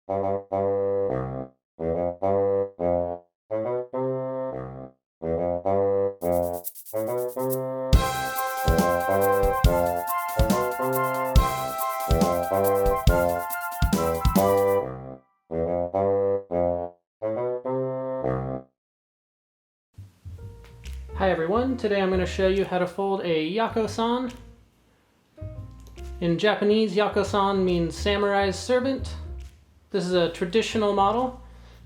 Hi everyone, today I'm going to show you how to fold a Yakko-San. In Japanese, Yakko-San means samurai's servant. This is a traditional model,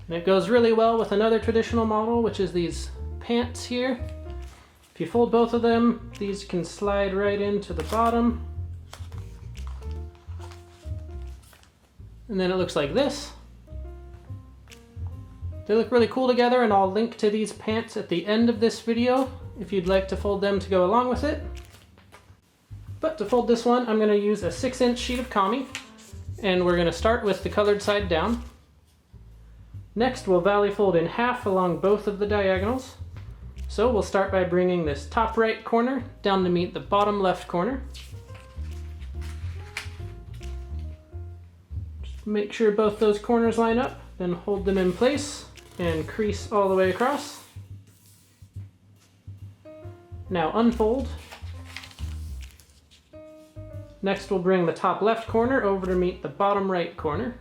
and it goes really well with another traditional model, which is these pants here. If you fold both of them, these can slide right into the bottom. And then it looks like this. They look really cool together, and I'll link to these pants at the end of this video if you'd like to fold them to go along with it. But to fold this one, I'm going to use a 6-inch sheet of kami, and we're going to start with the colored side down. Next, we'll valley fold in half along both of the diagonals. So we'll start by bringing this top right corner down to meet the bottom left corner. Just make sure both those corners line up, then hold them in place and crease all the way across. Now unfold. Next we'll bring the top left corner over to meet the bottom right corner.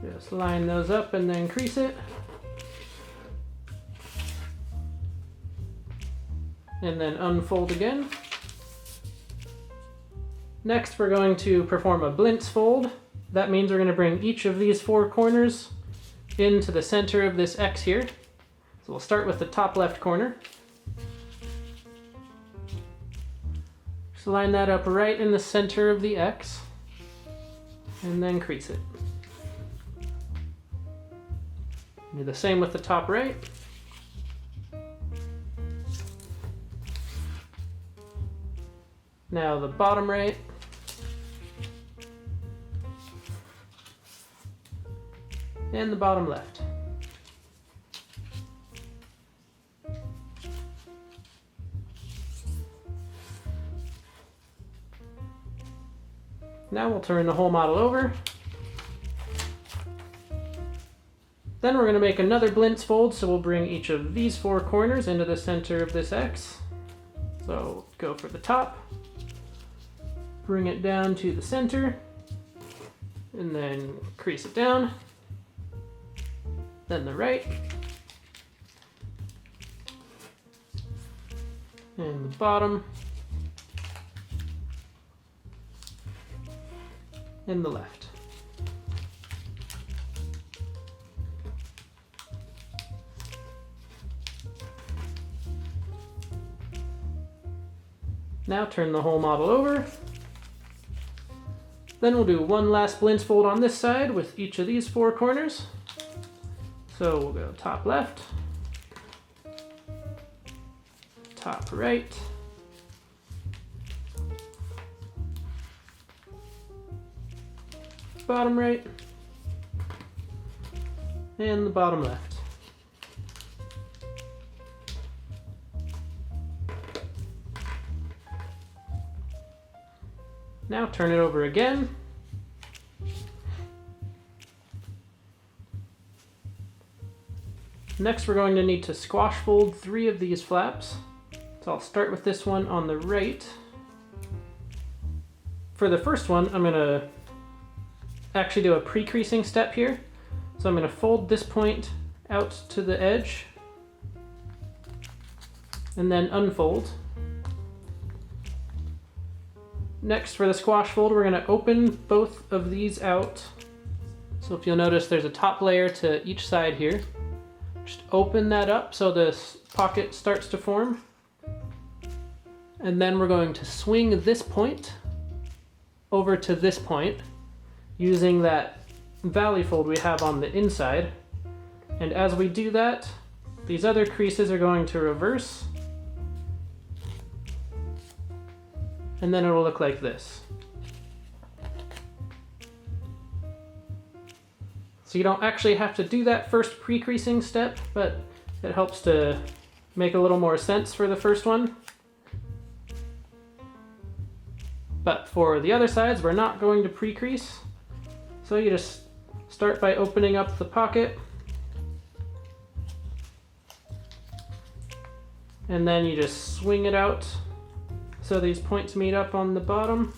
Just line those up and then crease it. And then unfold again. Next, we're going to perform a blintz fold. That means we're going to bring each of these 4 corners into the center of this X here. So we'll start with the top left corner. Just line that up right in the center of the X, and then crease it. Do the same with the top right. Now the bottom right. And the bottom left. Now we'll turn the whole model over. Then we're going to make another blintz fold, so we'll bring each of these 4 corners into the center of this X. So go for the top, bring it down to the center, and then crease it down. Then the right, and the bottom, and the left. Now turn the whole model over. Then we'll do one last blintz fold on this side with each of these 4 corners. So we'll go top left, top right, bottom right, and the bottom left. Now turn it over again. Next, we're going to need to squash fold 3 of these flaps. So I'll start with this one on the right. For the first one, I'm going to actually do a pre-creasing step here. So I'm going to fold this point out to the edge and then unfold. Next, for the squash fold, we're going to open both of these out. So if you'll notice, there's a top layer to each side here. Just open that up so this pocket starts to form. And then we're going to swing this point over to this point using that valley fold we have on the inside. And as we do that, these other creases are going to reverse. And then it'll look like this. So you don't actually have to do that first pre-creasing step, but it helps to make a little more sense for the first one. But for the other sides, we're not going to pre-crease. So you just start by opening up the pocket. And then you just swing it out so these points meet up on the bottom.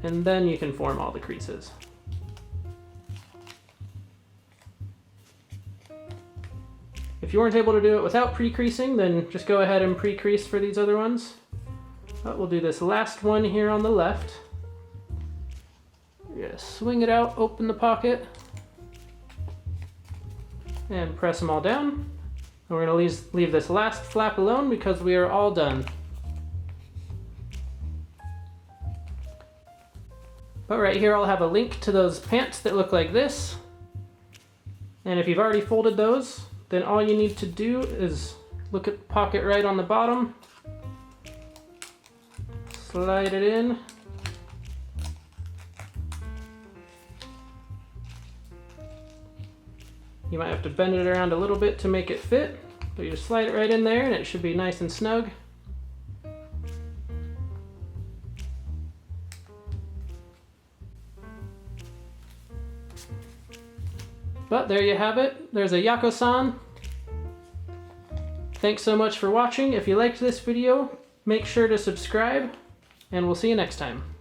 And then you can form all the creases. If you weren't able to do it without pre-creasing, then just go ahead and pre-crease for these other ones. But we'll do this last one here on the left. You're gonna swing it out, open the pocket, and press them all down. And we're gonna leave this last flap alone because we are all done. But right here I'll have a link to those pants that look like this. And if you've already folded those, then all you need to do is look at the pocket right on the bottom, slide it in, you might have to bend it around a little bit to make it fit, but you just slide it right in there and it should be nice and snug. But there you have it. There's a Yakko-san. Thanks so much for watching. If you liked this video, make sure to subscribe, and we'll see you next time.